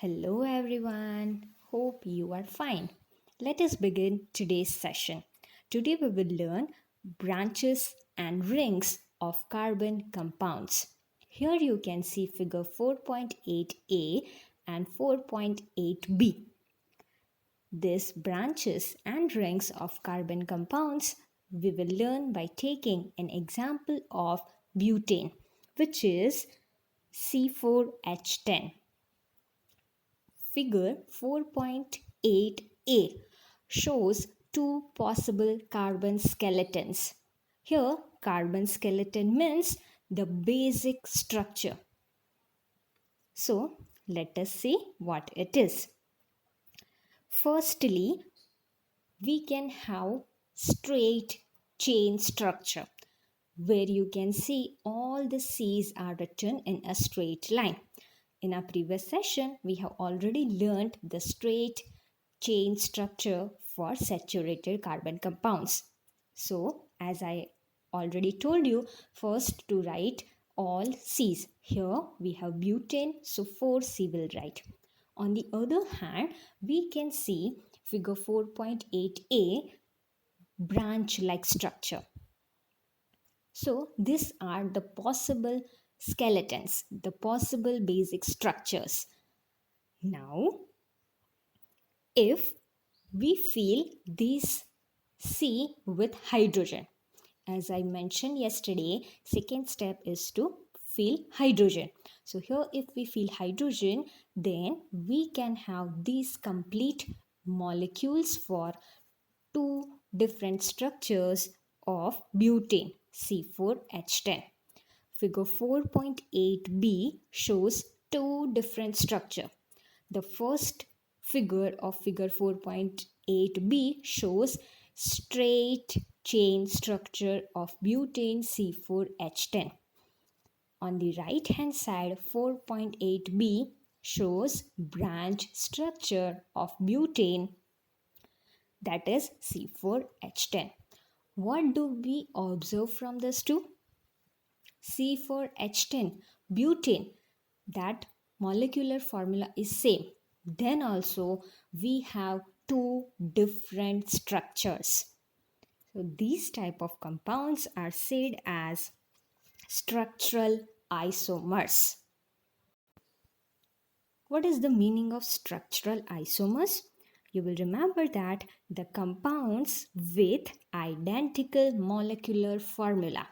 Hello everyone. Hope you are fine. Let us begin today's session. Today we will learn branches and rings of carbon compounds. Here you can see figure 4.8a and 4.8b. These branches and rings of carbon compounds we will learn by taking an example of butane, which is C4H10. Figure 4.8a shows two possible carbon skeletons. Here, carbon skeleton means the basic structure. So, let us see what it is. Firstly, we can have straight chain structure where you can see all the C's are written in a straight line. In our previous session, we have already learned the straight chain structure for saturated carbon compounds. So, as I already told you, first to write all C's. Here we have butane, so 4C will write. On the other hand, we can see figure 4.8a branch-like structure. So these are the possible skeletons, the possible basic structures. Now, if we fill these C with hydrogen, as I mentioned yesterday, second step is to fill hydrogen. So here if we fill hydrogen, then we can have these complete molecules for two different structures of butane C4H10. Figure 4.8b shows two different structure. The first figure of figure 4.8b shows straight chain structure of butane C4H10. On the right hand side, 4.8b shows branch structure of butane, that is C4H10. What do we observe from this two? C4H10, butane, that molecular formula is same. Then also we have two different structures. So these type of compounds are said as structural isomers. What is the meaning of structural isomers? You will remember that the compounds with identical molecular formula.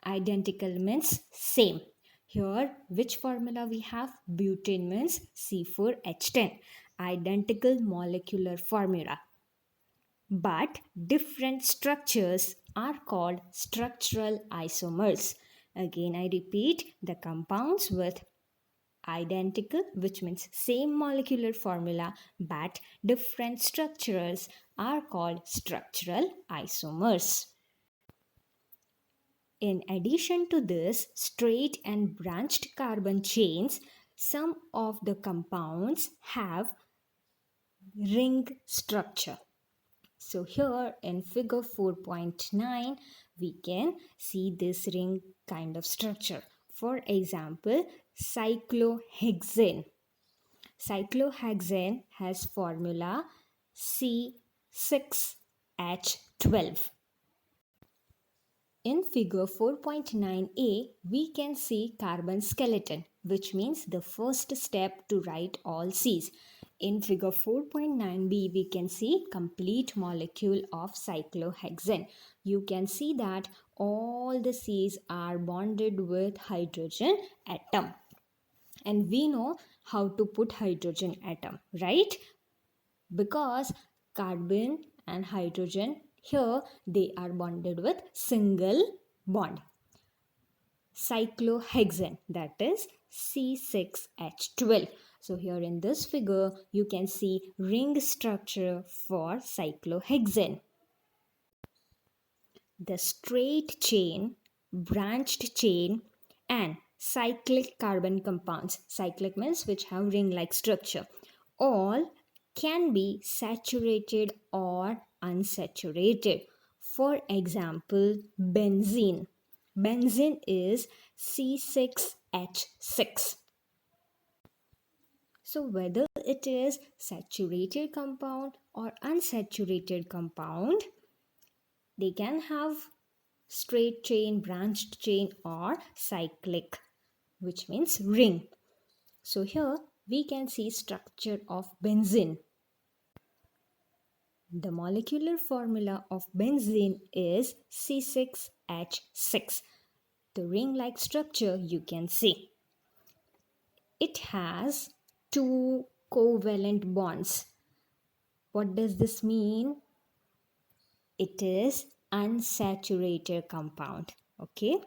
Identical means same. Here, which formula we have? Butane means C4H10. Identical molecular formula. But different structures are called structural isomers. Again, I repeat, the compounds with identical, which means same molecular formula but different structures, are called structural isomers. In addition to this straight and branched carbon chains, some of the compounds have ring structure. So here in figure 4.9 we can see this ring kind of structure. For example, cyclohexane. Cyclohexane has formula C6H12. In figure 4.9a, we can see carbon skeleton, which means the first step to write all C's. In figure 4.9b, we can see complete molecule of cyclohexane. You can see that all the C's are bonded with hydrogen atom. And we know how to put hydrogen atom, right? Because carbon and hydrogen, here they are bonded with single bond. Cyclohexane, that is C6H12. So here in this figure you can see ring structure for cyclohexane. The straight chain, branched chain and cyclic carbon compounds, cyclic means which have ring like structure, all can be saturated or unsaturated. For example, benzene. Benzene is C6H6. So whether it is saturated compound or unsaturated compound, they can have straight chain, branched chain, or cyclic, which means ring. So here we can see structure of benzene. The molecular formula of benzene is C6H6. The ring-like structure you can see. It has two covalent bonds. What does this mean? It is unsaturated compound. Okay.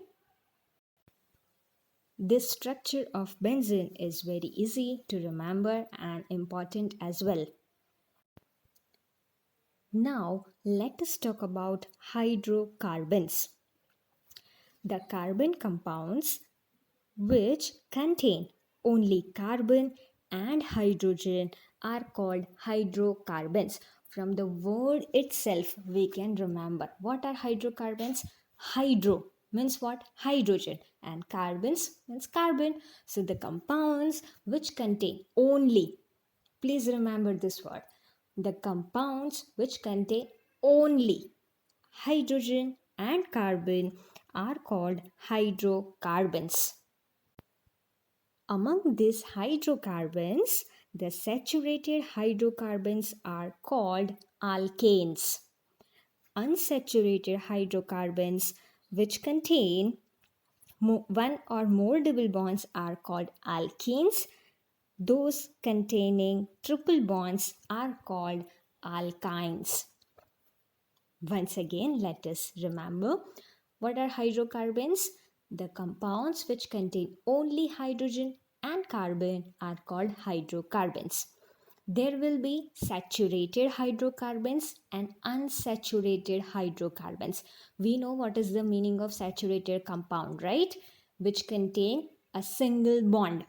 This structure of benzene is very easy to remember and important as well. Now let us talk about hydrocarbons. The carbon compounds which contain only carbon and hydrogen are called hydrocarbons. From the word itself, we can remember what are hydrocarbons. Hydro means what? Hydrogen, and carbons means carbon. So the compounds which contain only, please remember this word, the compounds which contain only hydrogen and carbon are called hydrocarbons. Among these hydrocarbons, the saturated hydrocarbons are called alkanes. Unsaturated hydrocarbons, which contain one or more double bonds, are called alkenes. Those containing triple bonds are called alkynes. Once again, let us remember what are hydrocarbons? The compounds which contain only hydrogen and carbon are called hydrocarbons. There will be saturated hydrocarbons and unsaturated hydrocarbons. We know what is the meaning of saturated compound, right? Which contain a single bond.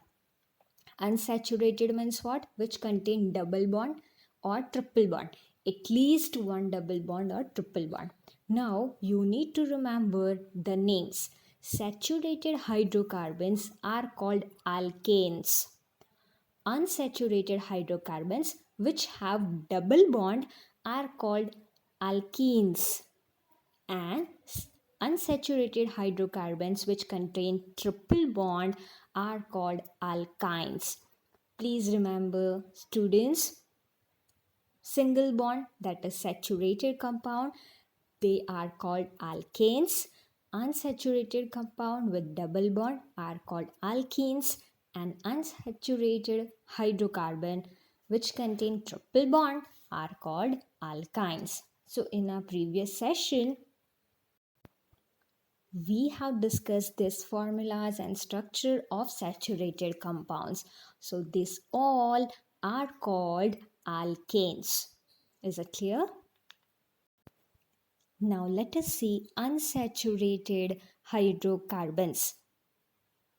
Unsaturated means what? Which contain double bond or triple bond. At least one double bond or triple bond. Now you need to remember the names. Saturated hydrocarbons are called alkanes. Unsaturated hydrocarbons which have double bond are called alkenes. And unsaturated hydrocarbons which contain triple bond are called alkynes. Please remember, students, single bond, that is saturated compound, they are called alkanes. Unsaturated compound with double bond are called alkenes, and unsaturated hydrocarbon which contain triple bond are called alkynes. So in our previous session, we have discussed these formulas and structure of saturated compounds. So these all are called alkanes. Is it clear? Now let us see unsaturated hydrocarbons.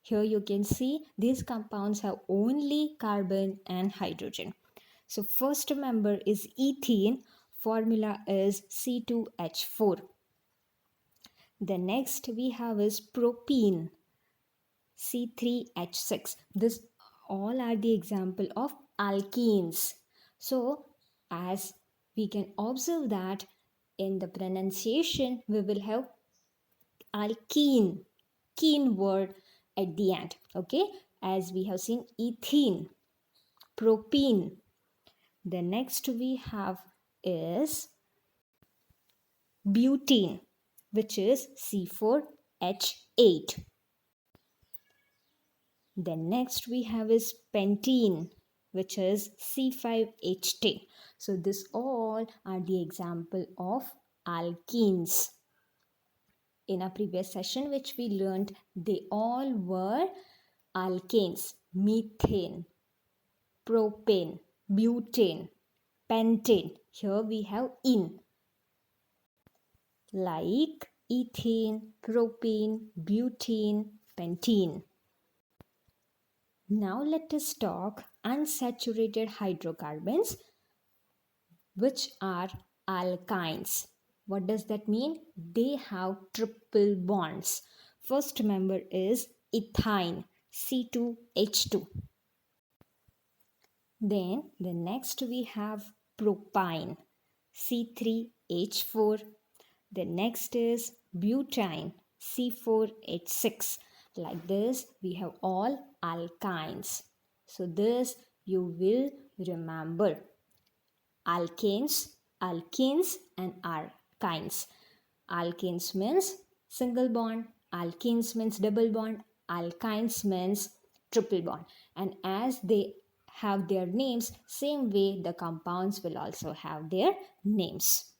Here you can see these compounds have only carbon and hydrogen. So first member is ethene. Formula is C2H4. The next we have is propene, C3H6. This all are the example of alkenes. So as we can observe that in the pronunciation we will have alkene, keen word at the end. Okay, as we have seen ethene, propene. The next we have is butene, which is C4H8. The next we have is pentene, which is C5H10. So this all are the example of alkenes. In our previous session which we learned, they all were alkanes: methane, propane, butane, pentane. Here we have ene, like ethene, propene, butene, pentene. Now let us talk unsaturated hydrocarbons, which are alkynes. What does that mean? They have triple bonds. First member is ethyne, C2H2. Then the next we have propine, C3H4. The next is butane, C4H6. Like this, we have all alkynes. So this you will remember. Alkanes, alkenes and alkynes. Alkanes means single bond, alkenes means double bond, alkynes means triple bond. And as they have their names, same way the compounds will also have their names.